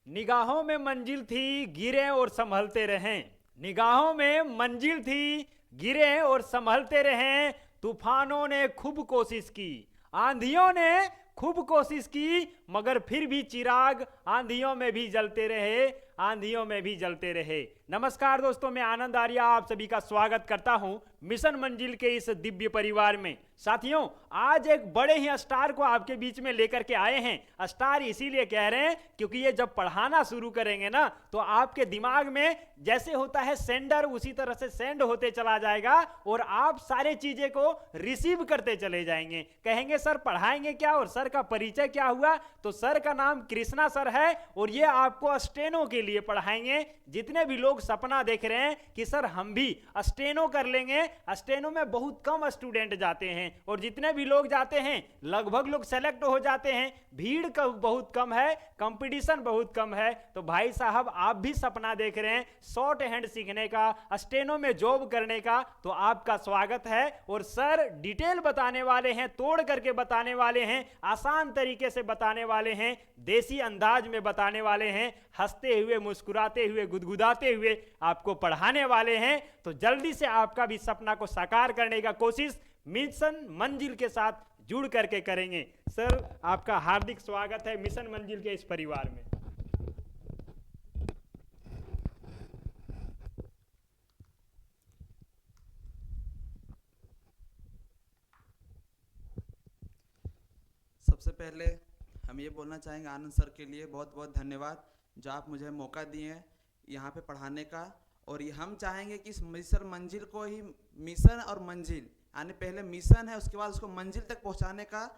निगाहों में मंजिल थी, गिरे और संभलते रहें। निगाहों में मंजिल थी, गिरे और संभलते रहें। तूफानों ने खूब कोशिश की, आंधियों ने खूब कोशिश की, मगर फिर भी चिराग आंधियों में भी जलते रहे, आंधियों में भी जलते रहे। नमस्कार दोस्तों, मैं आनंद आर्या आप सभी का स्वागत करता हूं मिशन मंजिल के इस दिव्य परिवार में। साथियों, आज एक बड़े ही स्टार को आपके बीच में लेकर के आए हैं। स्टार इसीलिए कह रहे हैं क्योंकि ये जब पढ़ाना शुरू करेंगे ना, तो आपके दिमाग में जैसे होता है सेंडर, उसी तरह से सेंड होते चला जाएगा और आप सारे चीजें को रिसीव करते चले जाएंगे। कहेंगे सर पढ़ाएंगे क्या, और सर का परिचय क्या हुआ? तो सर का नाम कृष्णा सर है और ये आपको स्टेनो के लिए पढ़ाएंगे। जितने भी लोग सपना देख रहे हैं कि सर हम भी स्टेनो कर लेंगे, स्टेनो में बहुत कम स्टूडेंट जाते हैं और जितने भी लोग जाते हैं लगभग लोग सेलेक्ट हो जाते हैं। भीड़ का बहुत कम है, कंपटीशन बहुत कम है। तो भाई साहब, आप भी सपना देख रहे हैं शॉर्ट हैंड सीखने का, स्टेनो में जॉब करने का, तो आपका स्वागत है। और सर डिटेल बताने वाले हैं, तोड़ करके बताने वाले हैं, आसान तरीके से बताने वाले हैं, देसी अंदाज में बताने वाले हैं, हंसते हुए, मुस्कुराते हुए, गुदगुदाते हुए आपको पढ़ाने वाले हैं। तो जल्दी से आपका भी सपना को साकार करने का कोशिश मिशन मंजिल के साथ जुड़ करके करेंगे। सर, आपका हार्दिक स्वागत है मिशन मंजिल के इस परिवार में। सबसे पहले हम ये बोलना चाहेंगे आनंद सर के लिए बहुत बहुत धन्यवाद, जो आप मुझे मौका दिए हैं यहाँ पे पढ़ाने का। और ये हम चाहेंगे कि इस मिशन मंजिल को ही, मिशन और मंजिल यानी पहले मिशन है, उसके बाद उसको मंजिल तक पहुँचाने का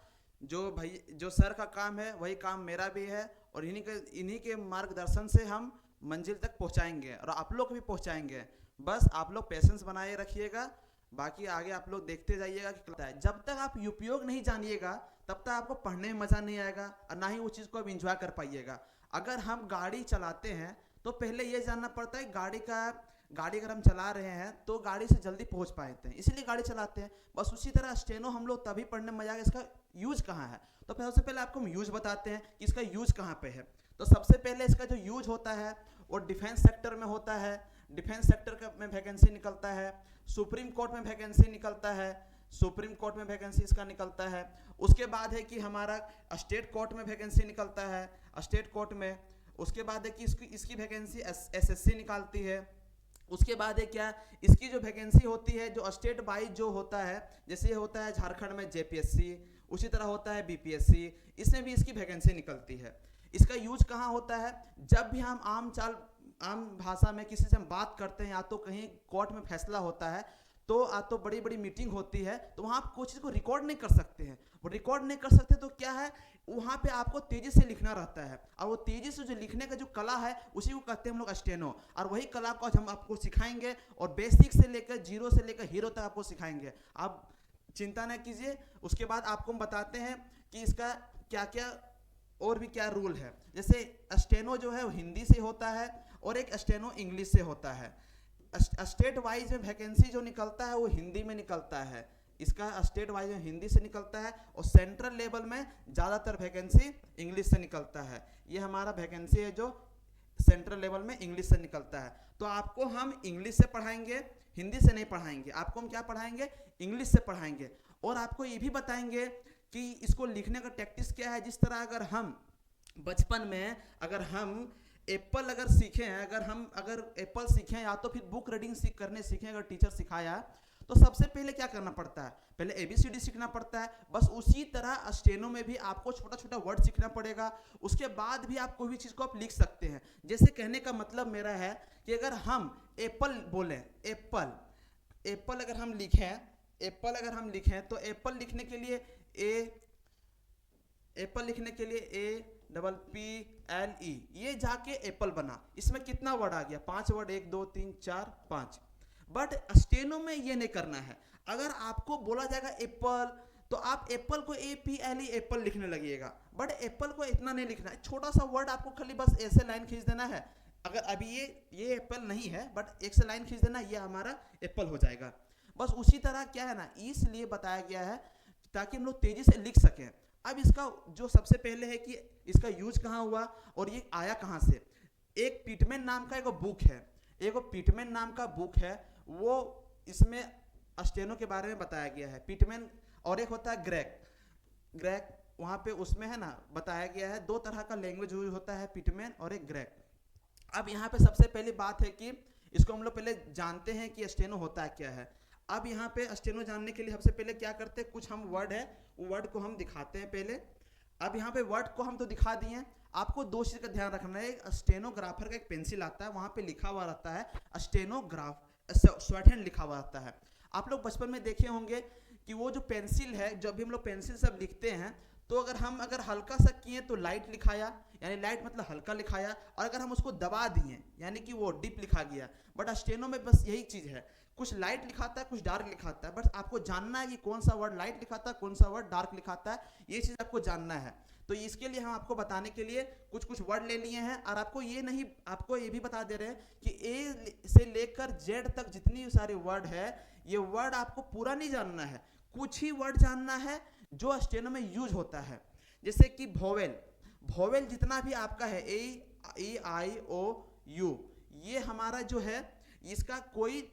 जो सर का काम है वही काम मेरा भी है। और इन्हीं के मार्गदर्शन से हम मंजिल तक पहुँचाएंगे और आप लोग भी पहुँचाएंगे। बस आप लोग पेशेंस बनाए रखिएगा, बाकी आगे आप लोग देखते जाइएगा कि क्या है। जब तक आप उपयोग नहीं जानिएगा तब तक आपको पढ़ने में मज़ा नहीं आएगा और ना ही वो चीज़ को आप इंजॉय कर पाइएगा। अगर हम गाड़ी चलाते हैं तो पहले ये जानना पड़ता है गाड़ी अगर हम चला रहे हैं तो गाड़ी से जल्दी पहुंच पाते हैं, इसीलिए गाड़ी चलाते हैं। बस उसी तरह स्टेनो हम लोग तभी पढ़ने में मजा आएगा इसका यूज कहाँ है। तो फिर सबसे पहले आपको हम यूज बताते हैं कि इसका यूज कहाँ पे है। तो सबसे पहले इसका जो यूज होता है वो डिफेंस सेक्टर में होता है। डिफेंस सेक्टर में वैकेंसी निकलता है, सुप्रीम कोर्ट में वैकेंसी निकलता है, सुप्रीम कोर्ट में वैकेंसी इसका निकलता है। उसके बाद है कि हमारा स्टेट कोर्ट में वैकेंसी निकलता है, स्टेट कोर्ट में। उसके बाद है कि इसकी वैकेंसी एसएससी निकालती है। उसके बाद है क्या, इसकी जो वैकेंसी होती है जो स्टेट वाइज जो होता है, जैसे ये होता है झारखंड में जेपीएससी, उसी तरह होता है बीपीएससी, इसमें भी इसकी वैकेंसी निकलती है। इसका यूज कहाँ होता है? जब भी हम आम भाषा में किसी से हम बात करते हैं, या तो कहीं कोर्ट में फैसला होता है, तो तो बड़ी बड़ी मीटिंग होती है, तो वहाँ आप कोई चीज़ को रिकॉर्ड नहीं कर सकते हैं। वो रिकॉर्ड नहीं कर सकते तो क्या है, वहाँ पे आपको तेज़ी से लिखना रहता है। और वो तेज़ी से जो लिखने का जो कला है उसी को कहते हैं हम लोग स्टेनो। और वही कला को आज हम आपको सिखाएंगे और बेसिक से लेकर जीरो से लेकर हीरो तक आपको सिखाएंगे। आप चिंता न कीजिए। उसके बाद आपको हम बताते हैं कि इसका क्या क्या और भी क्या रूल है। जैसे स्टेनो जो है वो हिंदी से होता है और एक स्टेनो इंग्लिश से होता है। स्टेट वाइज में वैकेंसी जो निकलता है वो हिंदी में निकलता है, इसका स्टेट वाइज में हिंदी से निकलता है। और सेंट्रल लेवल में ज़्यादातर वैकेंसी इंग्लिश से निकलता है। ये हमारा वैकेंसी है जो सेंट्रल लेवल में इंग्लिश से निकलता है। तो आपको हम इंग्लिश से पढ़ाएंगे, हिंदी से नहीं पढ़ाएंगे। आपको हम क्या पढ़ाएंगे? इंग्लिश से पढ़ाएंगे। और आपको ये भी बताएंगे कि इसको लिखने का टैक्टिस क्या है। जिस तरह अगर हम बचपन में अगर हम एप्पल अगर सीखे हैं, अगर एप्पल सीखें या तो फिर बुक रीडिंग करने सीखें, अगर टीचर सिखाया, तो सबसे पहले क्या करना पड़ता है? पहले ABCD सीखना पड़ता है। बस उसी तरह स्टेनो में भी आपको छोटा छोटा वर्ड सीखना पड़ेगा। उसके बाद भी आप कोई भी चीज़ को आप लिख सकते हैं। जैसे कहने का मतलब मेरा है कि अगर हम एप्पल बोलें, एप्पल अगर हम लिखें तो एप्पल लिखने के लिए APPLE, ये जाके एप्पल बना। इसमें कितना वर्ड आ गया? 5 वर्ड, 1 2 3 4 5। बट स्टेनो में ये नहीं करना है। अगर आपको बोला जाएगा एप्पल, तो आप एप्पल को APPLE एप्पल लिखने लगिएगा। बट एप्पल को इतना नहीं लिखना है, छोटा सा वर्ड आपको खाली बस ऐसे लाइन खींच देना है। अगर अभी ये एप्पल नहीं है, बट एक से लाइन खींच देना, ये हमारा एप्पल हो जाएगा। बस उसी तरह क्या है ना, इसलिए बताया गया है ताकि हम लोग तेजी से लिख सकें। अब इसका जो सबसे पहले है कि इसका यूज कहाँ हुआ और ये आया कहाँ से। एक पिटमैन नाम का एक बुक है, एक पिटमैन नाम का बुक है, वो इसमें स्टेनो के बारे में बताया गया है, पिटमैन। और एक होता है ग्रेक वहाँ पे उसमें है ना बताया गया है, दो तरह का लैंग्वेज यूज होता है, पिटमैन और एक ग्रेक। अब यहाँ पे सबसे पहली बात है कि इसको हम लोग पहले जानते हैं कि स्टेनो होता है क्या है। अब यहाँ पे स्टेनो जानने के लिए सबसे पहले क्या करते हैं, कुछ हम वर्ड है वो वर्ड को हम दिखाते हैं पहले। अब यहाँ पे वर्ड को हम तो दिखा दिए, आपको दो चीज का ध्यान रखना है। स्टेनोग्राफर का एक पेंसिल आता है, वहां पे लिखा हुआ रहता है स्टेनोग्राफ, शॉर्ट हैंड लिखा हुआ रहता है। आप लोग बचपन में देखे होंगे कि वो जो पेंसिल है, जब भी हम लोग पेंसिल सब लिखते हैं तो अगर हल्का सा किए तो लाइट लिखाया, यानी लाइट मतलब हल्का लिखाया, और अगर हम उसको दबा दिए यानी कि वो डीप लिखा गया। बट स्टेनो में बस यही चीज है, कुछ लाइट लिखाता है कुछ डार्क लिखाता है, बस आपको जानना है कि कौन सा वर्ड लाइट लिखाता है कौन सा वर्ड डार्क लिखाता है, ये चीज आपको जानना है। तो इसके लिए हम आपको बताने के लिए कुछ वर्ड ले लिए हैं, और आपको ये भी बता दे रहे हैं कि ए से लेकर जेड तक जितनी सारे वर्ड है, ये वर्ड आपको पूरा नहीं जानना है, कुछ ही वर्ड जानना है जो स्टेनो में यूज होता है। जैसे कि वोवेल जितना भी आपका है ए आई ओ यू, ये हमारा जो है इसका कोई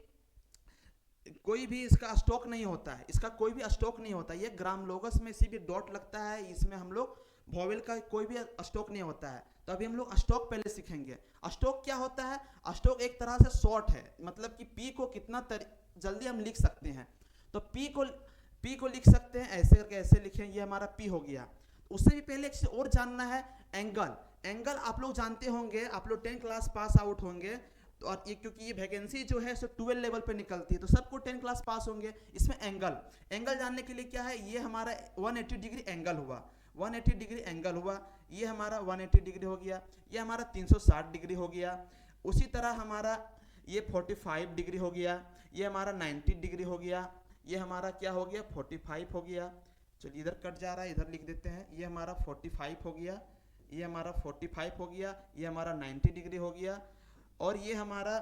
भी इसका स्टॉक नहीं होता है, इसका कोई भी स्टॉक नहीं होता है। ये ग्रामलोगस में सिर्फ डॉट लगता है, इसमें हम लोग वोवेल का कोई भी स्टॉक नहीं होता है। तो अभी हम लोग स्टॉक पहले सीखेंगे। स्टॉक क्या होता है, स्टॉक एक तरह से शॉर्ट है, मतलब कि पी को कितना जल्दी हम लिख सकते हैं। तो पी को लिख सकते हैं ऐसे करके, ऐसे लिखें, ये हमारा पी हो गया। उससे भी पहले एक चीज और जानना है, एंगल आप लोग जानते होंगे, आप लोग 10 क्लास पास आउट होंगे, तो और ये क्योंकि ये वैकेंसी जो है सो 12 लेवल पे निकलती है, तो सबको 10 क्लास पास होंगे। इसमें एंगल जानने के लिए क्या है, ये हमारा 180 डिग्री एंगल हुआ, 180 डिग्री एंगल हुआ, ये हमारा 180 डिग्री हो गया, ये हमारा 360 डिग्री हो गया। उसी तरह हमारा ये 45 डिग्री हो गया, ये हमारा 90 डिग्री हो गया, ये हमारा क्या हो गया 45 हो गया। चलिए इधर कट जा रहा है, इधर लिख देते हैं, ये हमारा 45 हो गया, ये हमारा 45 हो गया, ये हमारा 90 डिग्री हो गया, और ये हमारा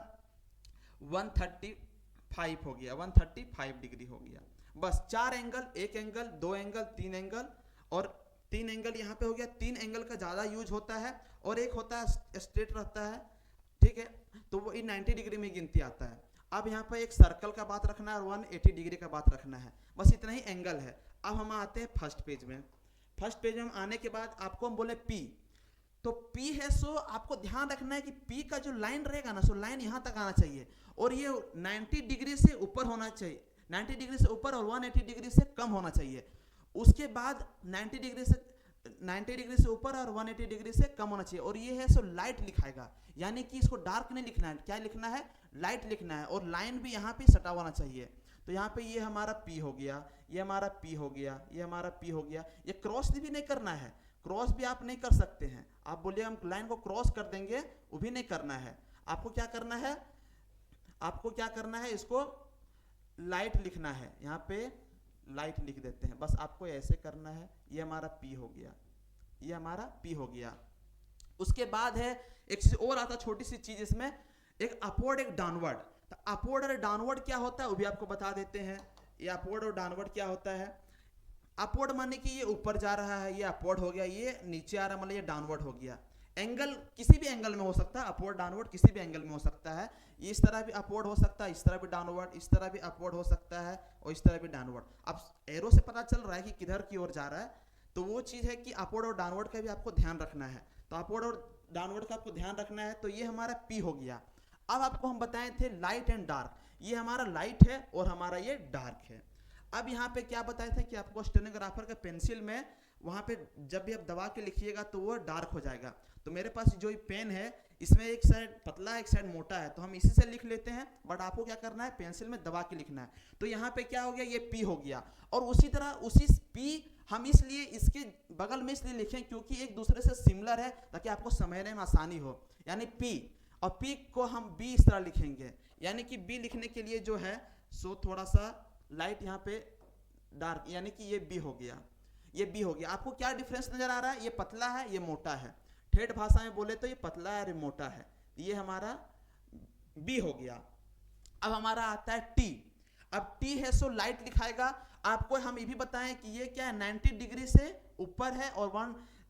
135 हो गया, 135 डिग्री हो गया। बस 4 एंगल, 1 एंगल, 2 एंगल, 3 एंगल, और 3 एंगल यहाँ पे हो गया। 3 एंगल का ज़्यादा यूज होता है, और एक होता है स्ट्रेट रहता है, ठीक है, तो वो 90 डिग्री में गिनती आता है। अब यहाँ पे एक सर्कल का बात रखना है और 180 डिग्री का बात रखना है, बस इतना ही एंगल है। अब हम आते हैं फर्स्ट पेज में। फर्स्ट पेज में आने के बाद आपको हम बोले पी, तो पी है सो आपको ध्यान रखना है कि पी का जो लाइन रहेगा ना, सो लाइन यहाँ तक आना चाहिए, और ये 90 डिग्री से ऊपर होना चाहिए, 90 डिग्री से ऊपर और 180 डिग्री से कम होना चाहिए। उसके बाद 90 डिग्री से ऊपर और 180 डिग्री से कम होना चाहिए, और ये है सो लाइट लिखाएगा, यानी कि इसको डार्क नहीं लिखना है, क्या लिखना है, लाइट लिखना है, और लाइन भी यहाँ पे सटा होना चाहिए। तो यहाँ पे ये हमारा पी हो गया, ये हमारा पी हो गया, ये हमारा पी हो गया। ये क्रॉस भी नहीं करना है, क्रॉस भी आप नहीं कर सकते हैं, आप बोलिए हम लाइन को क्रॉस कर देंगे, वो भी नहीं करना है। आपको क्या करना है, इसको लाइट लिखना है, यहाँ पे लाइट लिख देते हैं, बस आपको ऐसे करना है। ये हमारा पी हो गया, ये हमारा पी हो गया। उसके बाद है एक चीज और आता, छोटी सी चीज इसमें, एक अपवर्ड एक डाउनवर्ड। तो अपवर्ड और डाउनवर्ड क्या होता है वो भी आपको बता देते हैं। ये अपवर्ड और डाउनवर्ड क्या होता है, अपवर्ड माने कि ये ऊपर जा रहा है, ये अपवर्ड हो गया, ये नीचे आ रहा मतलब ये डाउनवर्ड हो गया। एंगल किसी भी एंगल में हो सकता है, अपवर्ड डाउनवर्ड किसी भी एंगल में हो सकता है। ये इस तरह भी अपवर्ड हो सकता है, इस तरह भी डाउनवर्ड, इस तरह भी अपवर्ड हो सकता है, और इस तरह भी डाउनवर्ड। अब एरो से पता चल रहा है कि किधर की ओर जा रहा है, तो वो चीज़ है कि अपवर्ड और डाउनवर्ड का भी आपको ध्यान रखना है। तो अपवर्ड और डाउनवर्ड का आपको ध्यान रखना है। तो ये हमारा पी हो गया। अब आपको हम बताए थे लाइट एंड डार्क, ये हमारा लाइट है और हमारा ये डार्क है। अब यहाँ पे क्या बताए थे कि आपको स्टेनोग्राफर के पेंसिल में वहाँ पे जब भी आप दबा के लिखिएगा तो वो डार्क हो जाएगा। तो मेरे पास जो पेन है इसमें एक साइड पतला है एक साइड मोटा है, तो हम इसी से लिख लेते हैं, बट आपको क्या करना है पेंसिल में दबा के लिखना है। तो यहाँ पे क्या हो गया, ये पी हो गया। और उसी तरह उसी पी हम इसलिए इसके बगल में इसलिए लिखें क्योंकि एक दूसरे से सिमिलर है, ताकि आपको समझने में आसानी हो। यानी पी और पी को हम बी इस तरह लिखेंगे, यानी कि बी लिखने के लिए जो है सो थोड़ा सा लाइट यहाँ पे डार्क, यानी कि ये बी हो गया, ये बी हो गया। आपको क्या डिफरेंस नजर आ रहा है, ये पतला है ये मोटा है, ठेठ भाषा में बोले तो ये पतला है ये मोटा है, ये हमारा बी हो गया। अब हमारा आता है टी। अब टी है सो लाइट लिखाएगा। आपको हम ये भी बताएं कि ये क्या है 90 डिग्री से ऊपर है और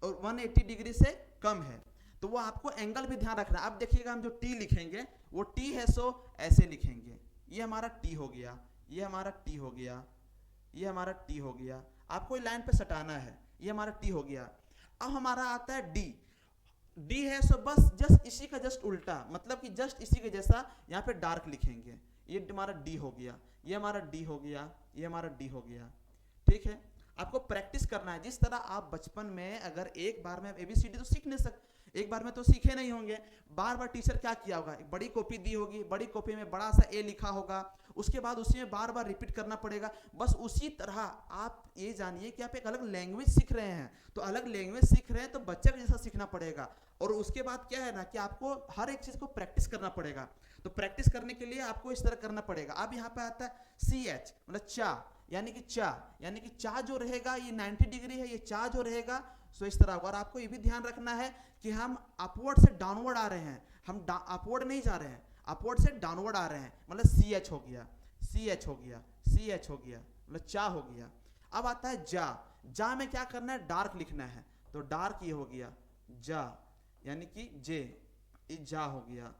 180 डिग्री से कम है, तो वो आपको एंगल भी ध्यान रखना है। अब देखिएगा हम जो टी लिखेंगे वो टी है सो ऐसे लिखेंगे, ये हमारा टी हो गया, ये हमारा टी हो गया, ये हमारा टी हो गया, आपको लाइन पे सटाना है, ये हमारा टी हो गया। अब हमारा आता है डी, डी है सो बस जस्ट इसी का जस्ट उल्टा, मतलब कि जस्ट इसी के जैसा यहाँ पे डार्क लिखेंगे, ये हमारा डी हो गया, ये हमारा डी हो गया, ये हमारा डी हो गया। ठीक है, आपको प्रैक्टिस करना है। जिस तरह आप बचपन में अगर एक बार में ABCD तो सीख नहीं सकते, एक बार में तो सीखे नहीं होंगे, बार बार टीचर क्या किया होगा, एक बड़ी कॉपी दी होगी, बड़ी कॉपी में बड़ा सा ए लिखा होगा, उसके बाद उसी में बार बार रिपीट करना पड़ेगा। बस उसी तरह आप ये जानिए कि आप एक अलग लैंग्वेज सीख रहे हैं, तो अलग लैंग्वेज सीख रहे हैं तो बच्चे के जैसा सीखना पड़ेगा। और उसके बाद क्या है ना कि आपको हर एक चीज़ को प्रैक्टिस करना पड़ेगा, तो प्रैक्टिस करने के लिए आपको इस तरह करना पड़ेगा। अब यहाँ पे आता है CH मतलब चा, यानी कि चा, यानी कि चा जो रहेगा ये 90 डिग्री है, ये चा जो रहेगा सो इस तरह होगा। और आपको ये भी ध्यान रखना है कि हम अपवर्ड से डाउनवर्ड आ रहे हैं, हम अपवर्ड नहीं जा रहे हैं, अपवर्ड से डाउनवर्ड आ रहे हैं, मतलब CH हो गया, CH हो गया, CH हो गया, मतलब चा हो गया। अब आता है जा, जा में क्या करना है, डार्क लिखना है, तो डार्क ये हो गया जा, यानी कि जे, ये जा हो गया।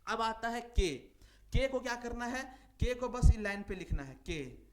अब आता है के, के को क्या करना है, के को बस इस लाइन पे लिखना है, के।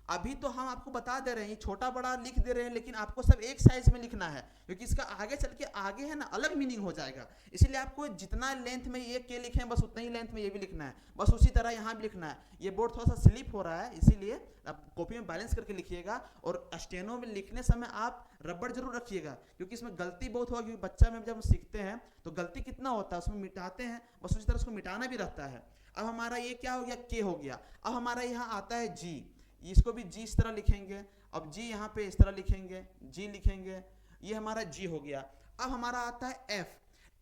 अभी तो हम आपको बता दे रहे हैं, छोटा बड़ा लिख दे रहे हैं, लेकिन आपको सब एक साइज में लिखना है, क्योंकि इसका आगे चल के आगे है ना अलग मीनिंग हो जाएगा। इसलिए आपको जितना लेंथ में ये के लिखे हैं बस उतना ही लेंथ में ये भी लिखना है, बस उसी तरह यहाँ भी लिखना है। ये बोर्ड थोड़ा सा स्लिप हो रहा है, इसीलिए आप कॉपी में बैलेंस करके लिखिएगा। और स्टेनो में लिखने समय आप रबड़ जरूर रखिएगा, क्योंकि इसमें गलती बहुत होगी। बच्चा में जब हम सीखते हैं तो गलती कितना होता है, उसमें मिटाते हैं, बस उसी तरह उसको मिटाना भी रहता है। अब हमारा ये क्या हो गया, के हो गया। अब हमारा यहाँ आता है जी, इसको भी जी इस तरह लिखेंगे, अब जी यहाँ पे इस तरह लिखेंगे, जी लिखेंगे, ये हमारा जी हो गया। अब हमारा आता है एफ,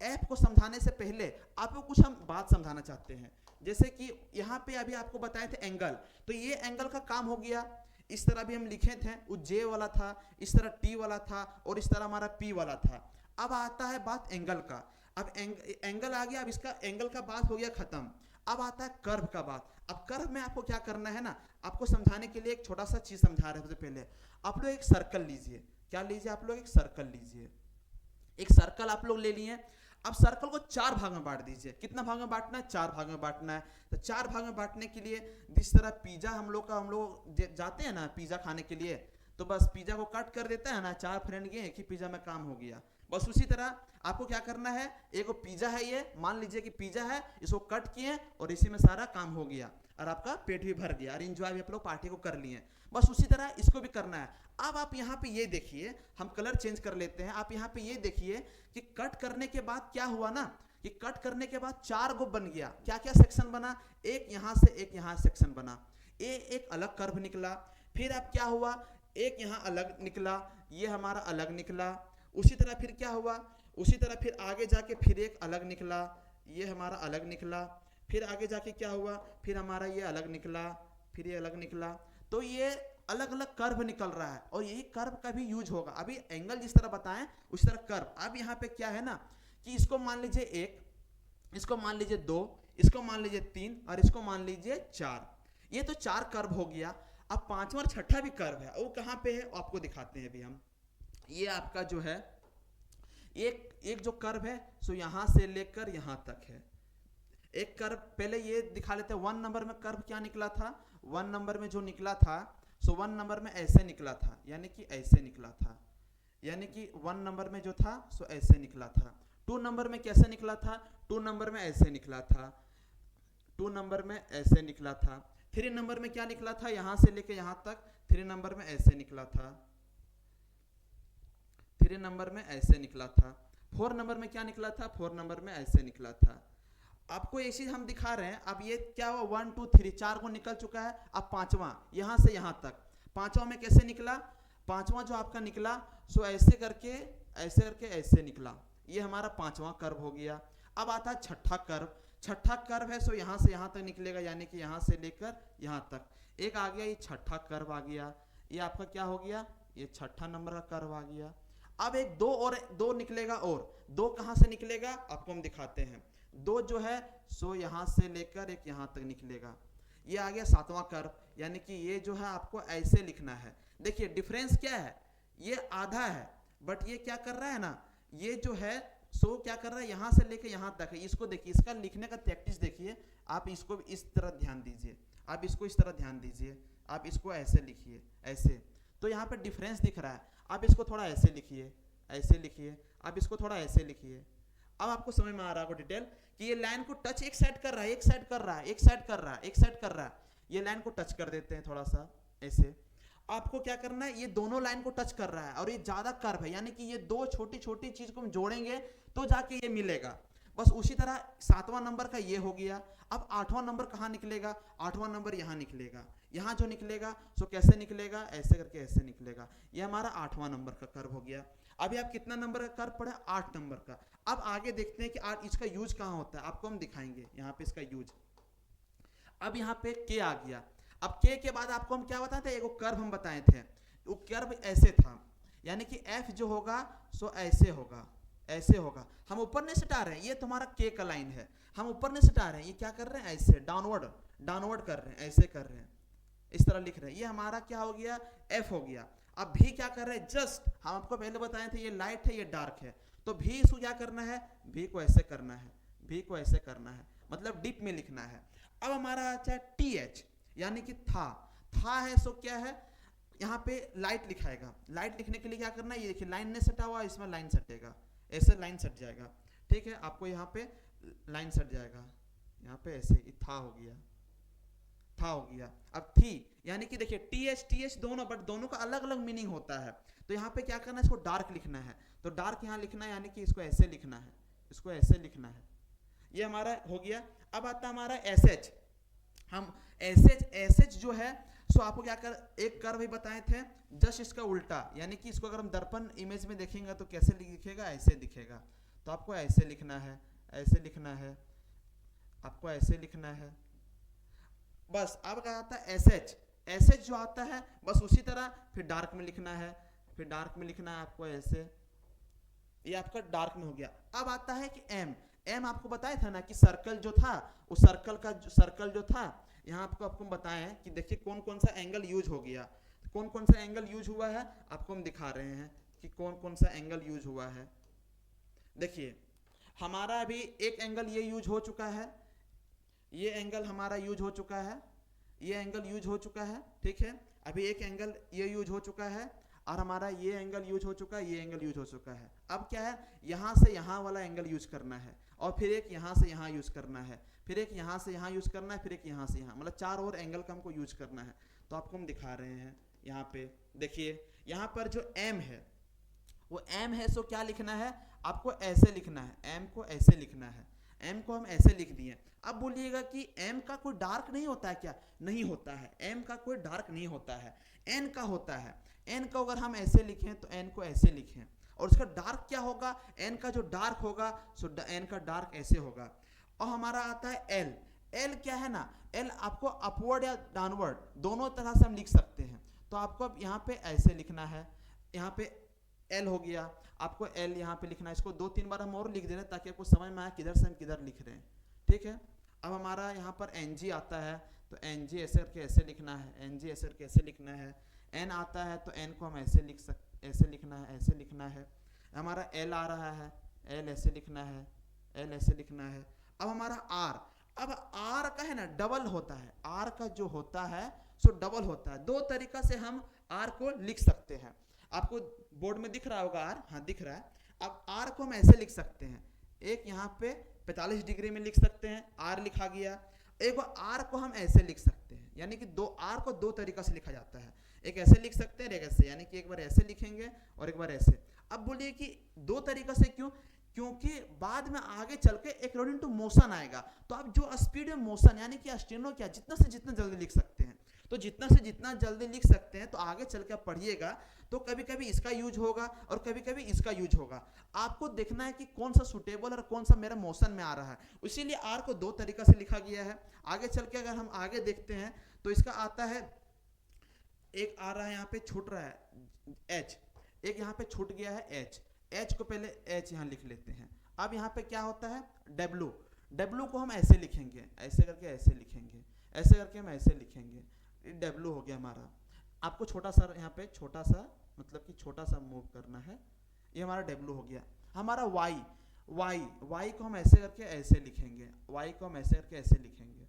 एफ को समझाने से पहले आपको कुछ हम बात समझाना चाहते हैं। जैसे कि यहाँ पे अभी आपको बताए थे एंगल, तो ये एंगल का काम हो गया, इस तरह भी हम लिखे थे, वो जे वाला था, इस तरह टी वाला था, और इस तरह हमारा पी वाला था। अब आता है बात एंगल का, अब एंगल आ गया, अब इसका एंगल का बात हो गया खत्म। अब आता है कर्व का बात। अब कर्व में आपको क्या करना है ना, आपको समझाने के लिए एक छोटा सा चीज समझा रहे हैं। सबसे पहले आप लोग एक सर्कल लीजिए, क्या लीजिए आप लोग, एक सर्कल लीजिए, एक सर्कल आप लोग ले लिए। अब सर्कल को 4 भाग में बांट दीजिए। कितना भाग में बांटना है, 4 भाग में बांटना है। तो 4 भाग में बांटने के लिए जिस तरह पिज्जा हम लोग जाते हैं ना पिज्जा खाने के लिए, तो बस पिज्जा को कट कर देता है ना, 4 फ्रेंड गए, एक ही पिज्जा में काम हो गया। बस उसी तरह आपको क्या करना है, एक पिज्जा है, ये मान लीजिए कि पिज्जा है, इसको कट किए और इसी में सारा काम हो गया और आपका पेट भी भर गया और एंजॉय भी आप लोग पार्टी को कर लिए। बस उसी तरह इसको भी करना है। अब आप यहाँ पे ये देखिए, हम कलर चेंज कर लेते हैं। आप यहाँ पे ये देखिए कि कट करने के बाद क्या हुआ ना, कि कट करने के बाद 4 गो बन गया। क्या क्या सेक्शन बना, एक यहाँ से एक यहाँ सेक्शन बना, एक अलग कर्व निकला। फिर अब क्या हुआ, एक यहाँ अलग निकला, ये हमारा अलग निकला। उसी तरह फिर क्या हुआ, उसी तरह फिर आगे जाके फिर एक अलग निकला, ये हमारा अलग निकला। फिर आगे जाके क्या हुआ, फिर हमारा ये अलग निकला, फिर ये अलग निकला। तो ये अलग अलग कर्व निकल रहा है और यही कर्व का भी यूज होगा। अभी एंगल जिस तरह बताएं उस तरह कर्व। अब यहाँ पे क्या है ना कि इसको मान लीजिए 1, इसको मान लीजिए 2, इसको मान लीजिए 3 और इसको मान लीजिए 4। ये तो 4 कर्व हो गया। अब 5वां और 6ठा भी कर्व है, वो कहाँ पे है आपको दिखाते हैं अभी हम। ये आपका जो है एक जो कर्व है सो यहाँ से लेकर यहाँ तक है। एक कर्व पहले ये दिखा लेते हैं। 1 नंबर में कर्व क्या निकला था, 1 नंबर में जो निकला था सो 1 नंबर में ऐसे निकला था, यानी कि ऐसे निकला था, यानी कि 1 नंबर में जो था सो ऐसे निकला था। 2 नंबर में कैसे निकला था, 2 नंबर में ऐसे निकला था, 2 नंबर में ऐसे निकला था। 3 नंबर में क्या निकला था, यहाँ से लेकर यहाँ तक 3 नंबर में ऐसे निकला था, 3 नंबर में ऐसे निकला था। 4 नंबर में क्या निकला था, 4 नंबर में ऐसे निकला था। आपको ये चीज हम दिखा रहे हैं। अब ये क्या हुआ, 1 2 3 4 को निकल चुका है। अब 5वां यहाँ से यहाँ तक, 5वां में कैसे निकला, 5वां जो आपका निकला सो ऐसे करके ऐसे निकला। ये हमारा 5वां कर्व हो गया। अब आता है 6ठा कर्व। 6ठा कर्व है सो यहाँ से यहाँ तक निकलेगा, यानी कि यहाँ से लेकर यहाँ तक एक आ गया, ये 6ठा कर्व आ गया। ये आपका क्या हो गया, ये 6ठा नंबर का कर्व आ गया। अब एक 2 निकलेगा, और 2 कहाँ से निकलेगा आपको हम दिखाते हैं। 2 जो है सो यहाँ से लेकर एक यहाँ तक निकलेगा। ये आ गया सातवां कर्व, यानी कि ये जो है आपको ऐसे लिखना है। देखिए डिफरेंस क्या है, ये आधा है बट ये क्या कर रहा है ना, ये जो है सो क्या कर रहा है यहाँ से लेके यहाँ तक है। इसको देखिए, इसका लिखने का प्रैक्टिस देखिए, आप इसको इस तरह ध्यान दीजिए, आप इसको इस तरह ध्यान दीजिए, आप इसको ऐसे लिखिए ऐसे, तो यहाँ पे डिफरेंस दिख रहा है। आप इसको थोड़ा ऐसे लिखिए, ऐसे लिखिए, आप इसको थोड़ा ऐसे लिखिए। अब आपको समझ में आ रहा है डिटेल कि ये लाइन को टच एक साइड कर रहा है, एक साइड कर रहा है, एक साइड कर रहा है, एक साइड कर रहा है। ये लाइन को टच कर देते हैं थोड़ा सा ऐसे। आपको क्या करना है, ये दोनों लाइन को टच कर रहा है और ये ज्यादा कर्व है, यानी कि ये दो छोटी छोटी चीज को हम जोड़ेंगे तो जाके ये मिलेगा। बस उसी तरह सातवां नंबर का ये हो गया। अब आठवां नंबर कहाँ निकलेगा, आठवां नंबर यहाँ निकलेगा। यहाँ जो निकलेगा सो कैसे निकलेगा, ऐसे करके ऐसे निकलेगा। ये हमारा आठवां नंबर का कर्व हो गया। अभी आप कितना नंबर का कर्व पढ़े, 8 नंबर का। अब आगे देखते हैं कि इसका यूज कहाँ होता है, आपको हम दिखाएंगे यहाँ पे इसका यूज। अब यहाँ पे के आ गया। अब के के बाद आपको हम क्या बताए थे, एक कर्व हम बताए थे, वो कर्व ऐसे था, यानी कि एफ जो होगा सो ऐसे होगा, ऐसे होगा। हम ऊपर नहीं सटा रहे हैं, ये तुम्हारा के का लाइन है, हम ऊपर नहीं सटा रहे हैं, ये क्या कर रहे हैं ऐसे डाउनवर्ड डाउनवर्ड कर रहे हैं, ऐसे कर रहे हैं, इस तरह लिख रहे हैं। ये हमारा क्या हो गया, एफ हो गया। अब भी क्या कर रहे हैं, जस्ट हम आपको पहले बताए थे ये लाइट है ये डार्क है, तो भी इसको क्या करना है, भी को ऐसे करना है, भी को ऐसे करना है, मतलब डीप में लिखना है। अब हमारा अच्छा टी एच, यानी कि था है सो क्या है, यहाँ पे लाइट लिखाएगा। लाइट लिखने के लिए क्या करना है, ये देखिए लाइन ने सटा हुआ, इसमें लाइन सटेगा, ऐसे लाइन सट जाएगा, ठीक है। आपको यहाँ पे लाइन सट जाएगा, यहाँ पे ऐसे था हो गया, था हो गया। अब थी, यानी कि देखिए टी एच दोनों, बट दोनों का अलग अलग मीनिंग होता है। तो यहाँ पे क्या करना है, इसको डार्क लिखना है, तो डार्क यहाँ लिखना है, यानी कि इसको ऐसे लिखना है, इसको ऐसे लिखना है। ये हमारा हो गया। अब आता है हमारा एस एच। हम एस एच जो है सो आपको क्या कर, एक कर्व भी बताए थे, जस्ट इसका उल्टा, यानी कि इसको अगर हम दर्पण इमेज में देखेंगे तो कैसे दिखेगा, ऐसे दिखेगा। तो आपको ऐसे लिखना है, ऐसे लिखना है, आपको ऐसे लिखना है। बस अब क्या आता है एस एच जो आता है, बस उसी तरह फिर डार्क में लिखना है, फिर डार्क में लिखना है आपको ऐसे, ये आपका डार्क में हो गया। अब आता है कि एम आपको बताया था ना कि सर्कल जो था, उस सर्कल जो था यहाँ आपको बताए हैं कि देखिए कौन कौन सा एंगल यूज हो गया, कौन कौन सा एंगल यूज हुआ है, आपको हम दिखा रहे हैं कि कौन कौन सा एंगल यूज हुआ है। देखिए हमारा अभी एक एंगल ये यूज हो चुका है, ये एंगल हमारा यूज हो चुका है, ये एंगल यूज हो चुका है, ठीक है। अभी एक एंगल ये यूज हो चुका है और हमारा ये एंगल यूज हो चुका है, ये एंगल यूज हो चुका है। अब क्या है, यहाँ से यहाँ वाला एंगल यूज करना है और फिर एक यहाँ से यहाँ यूज करना है, फिर एक यहाँ से यहाँ यूज करना है, फिर एक यहाँ से यहाँ, मतलब 4 और एंगल का हमको यूज करना है। तो आपको हम दिखा रहे हैं यहाँ पे, देखिए यहाँ पर जो एम है वो एम है, सो क्या लिखना है, आपको ऐसे लिखना है, एम को ऐसे लिखना है, एम को हम ऐसे लिख दिए। अब बोलिएगा कि एम का कोई डार्क नहीं होता है क्या, नहीं होता है, एम का कोई डार्क नहीं होता है, एन का होता है। एन को अगर हम ऐसे लिखें तो एन को ऐसे लिखें, और उसका डार्क क्या होगा, एन का जो डार्क होगा सो एन का डार्क ऐसे होगा। और हमारा आता है एल। एल क्या है ना, एल आपको अपवर्ड या डाउनवर्ड दोनों तरह से हम लिख सकते हैं। तो आपको अब यहाँ पे ऐसे लिखना है, यहाँ पे एल हो गया, आपको एल यहाँ पे लिखना है। इसको 2-3 बार हम और लिख दे रहे हैं ताकि आपको समझ में आए किधर से हम किधर लिख रहे हैं, ठीक है। अब हमारा यहाँ पर एन जी आता है, तो एन जी ऐसे करके ऐसे लिखना है, एन जी ऐसे करके ऐसे लिखना है। एन आता है तो एन को हम ऐसे लिख सकते, ऐसे लिखना है, ऐसे लिखना है। हमारा एल आ रहा है, एल ऐसे लिखना है, एल ऐसे लिखना है। अब हमारा आर, अब आर का है ना डबल होता है, आर का जो होता है सो डबल होता है। 2 तरीका से हम आर को लिख सकते हैं। आपको बोर्ड में दिख रहा होगा आर, हाँ दिख रहा है। अब आर को हम ऐसे लिख सकते हैं, एक यहाँ पे 45 डिग्री में लिख सकते हैं, आर लिखा गया। एक आर को हम ऐसे लिख सकते हैं, यानी कि आर को 2 तरीका से लिखा जाता है, एक ऐसे लिख सकते हैं, एक ऐसे, यानी कि एक बार ऐसे लिखेंगे और एक बार ऐसे। अब बोलिए कि 2 तरीका से क्यों, क्योंकि बाद में आगे चल के अकॉर्डिंग टू मोशन आएगा, तो आप जो स्पीड में मोशन यानी कि स्टेनो क्या जितना से जितना जल्दी लिख सकते हैं, तो जितना से जितना जल्दी लिख सकते हैं, तो आगे चल के आप पढ़िएगा तो कभी कभी इसका यूज होगा और कभी कभी इसका यूज होगा। आपको देखना है कि कौन सा सुटेबल और कौन सा मेरा मोशन में आ रहा है, इसीलिए आर को 2 तरीका से लिखा गया है। आगे चल के अगर हम आगे देखते हैं तो इसका आता है, एक आ रहा है यहाँ पे छूट रहा है एच, एक यहाँ पे छूट गया है एच, एच को पहले एच यहाँ लिख लेते हैं। अब यहाँ पे क्या होता है डब्ल्यू, डब्ल्यू को हम ऐसे लिखेंगे, ऐसे करके ऐसे लिखेंगे, ऐसे करके हम ऐसे लिखेंगे। डब्ल्यू हो गया हमारा। आपको छोटा सा यहाँ पे छोटा सा मतलब कि छोटा सा मूव करना है। ये हमारा डब्ल्यू हो गया। हमारा वाई, वाई को हम ऐसे करके ऐसे लिखेंगे, वाई को हम ऐसे करके ऐसे लिखेंगे,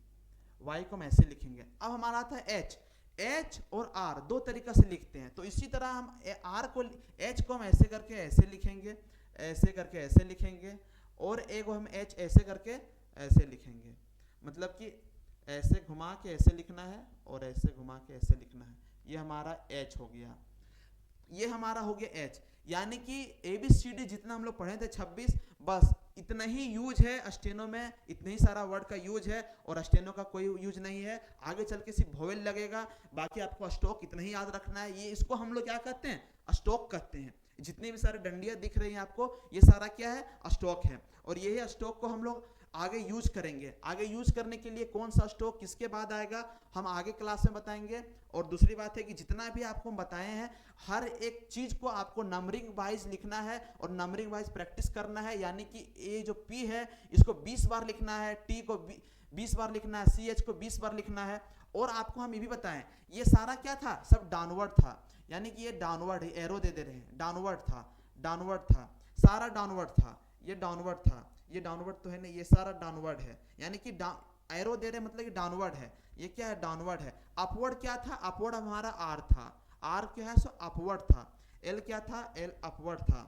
वाई को हम ऐसे लिखेंगे। अब हमारा आता है एच, एच और आर दो तरीका से लिखते हैं। तो इसी तरह हम आर को, एच को हम ऐसे करके ऐसे लिखेंगे, ऐसे करके ऐसे लिखेंगे, और एक हम एच ऐसे करके ऐसे लिखेंगे। मतलब कि ऐसे घुमा के ऐसे लिखना है और ऐसे घुमा के ऐसे लिखना है। ये हमारा एच हो गया। ये हमारा हो गया एच। यानी कि ABCD जितना हम लोग पढ़े थे 26, बस इतना ही यूज है स्टेनो में, इतने ही सारा वर्ड का यूज है, और स्टेनो का कोई यूज नहीं है। आगे चल के सिर्फ वोवेल लगेगा, बाकी आपको स्टॉक इतना ही याद रखना है। ये इसको हम लोग क्या कहते हैं, स्टॉक कहते हैं। जितने भी सारे डंडियां दिख रही हैं आपको, ये सारा क्या है, स्टॉक है। और यही स्टॉक को हम लोग आगे यूज करेंगे। आगे यूज करने के लिए कौन सा स्टॉक किसके बाद आएगा हम आगे क्लास में बताएंगे। और दूसरी बात है कि जितना भी आपको बताए हैं, हर एक चीज को आपको नंबरिंग वाइज लिखना है और नंबरिंग वाइज प्रैक्टिस करना है। यानी कि ये जो P है इसको 20 बार लिखना है, T को 20 बार लिखना है, CH को 20 बार लिखना है। और आपको हम ये भी बताएं, ये सारा क्या था, सब डाउनवर्ड था। यानी कि ये डाउनवर्ड है, एरो दे रहे हैं, डाउनवर्ड था, डाउनवर्ड था, सारा डाउनवर्ड था, ये डाउनवर्ड था, ये डाउनवर्ड तो है नहीं, ये सारा डाउनवर्ड है। यानी कि एरो दे रहे मतलब कि डाउनवर्ड है। ये क्या है, डाउनवर्ड है। अपवर्ड क्या था, अपवर्ड हमारा आर था, आर क्या है, सो अपवर्ड था। एल क्या था, एल अपवर्ड था।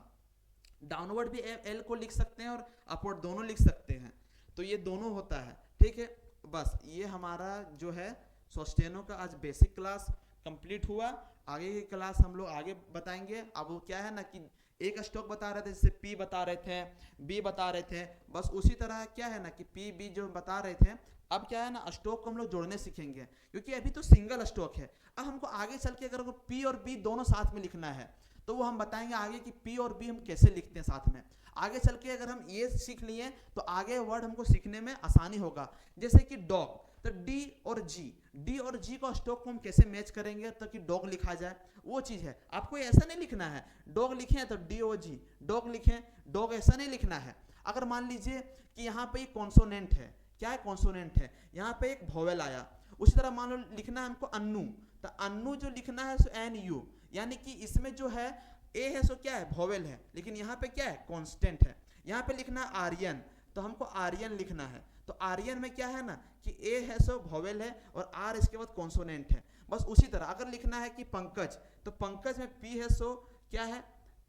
डाउनवर्ड भी एल को लिख सकते हैं और अपवर्ड दोनों लिख सकते हैं। तो ये दोनों होता है, ठीक है। बस ये हमारा जो है स्टेनो का आज बेसिक क्लास कंप्लीट हुआ। आगे की क्लास हम लोग आगे बताएंगे। अब वो क्या है ना कि एक स्टॉक बता रहे थे, जैसे P बता रहे थे, B बता रहे थे, बस उसी तरह क्या है ना कि P B जो बता रहे थे, अब क्या है ना स्टॉक को हम लोग जोड़ने सीखेंगे, क्योंकि अभी तो सिंगल स्टॉक है। अब हमको आगे चल के अगर P और B दोनों साथ में लिखना है तो वो हम बताएंगे आगे कि P और B हम कैसे लिखते हैं साथ में। आगे चल के अगर हम ये सीख लिए तो आगे वर्ड हमको सीखने में आसानी होगा। जैसे कि डॉग, तो D और G को स्टॉक को हम कैसे मैच करेंगे ताकि डॉग लिखा जाए, वो चीज है। आपको ऐसा नहीं लिखना है डॉग लिखें तो DOG डॉग लिखें, डॉग ऐसा नहीं लिखना है। अगर मान लीजिए कि यहाँ पे एक कॉन्सोनेंट है, क्या है, कॉन्सोनेंट है, यहाँ पे एक वोवेल आया, उसी तरह मान लो लिखना है हमको अन्नू, तो अन्नू जो लिखना है सो NU। यानी कि इसमें जो है ए है सो क्या है, वोवेल है, लेकिन यहाँ पे क्या है, कांस्टेंट है। यहाँ पे लिखना है आर्यन, तो हमको आर्यन लिखना है। तो आर्यन में क्या है ना कि ए है सो वोवेल है और आर इसके बाद कॉन्सोनेंट है। बस उसी तरह अगर लिखना है कि पंकज, तो पंकज में P है सो क्या है,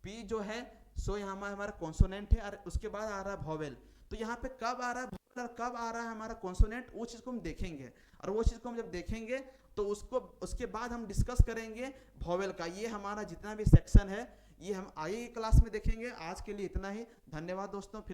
P जो है सो यहाँ हमारा कॉन्सोनेंट है और उसके बाद आ रहा है वोवेल। तो यहाँ पे कब आ रहा है वोवेल और कब आ रहा है हमारा कॉन्सोनेंट, वो चीज़ को हम देखेंगे। और वो चीज़ को हम जब देखेंगे तो उसके बाद हम डिस्कस करेंगे वोवेल का। ये हमारा जितना भी सेक्शन है ये हम आगे की क्लास में देखेंगे। आज के लिए इतना ही, धन्यवाद दोस्तों।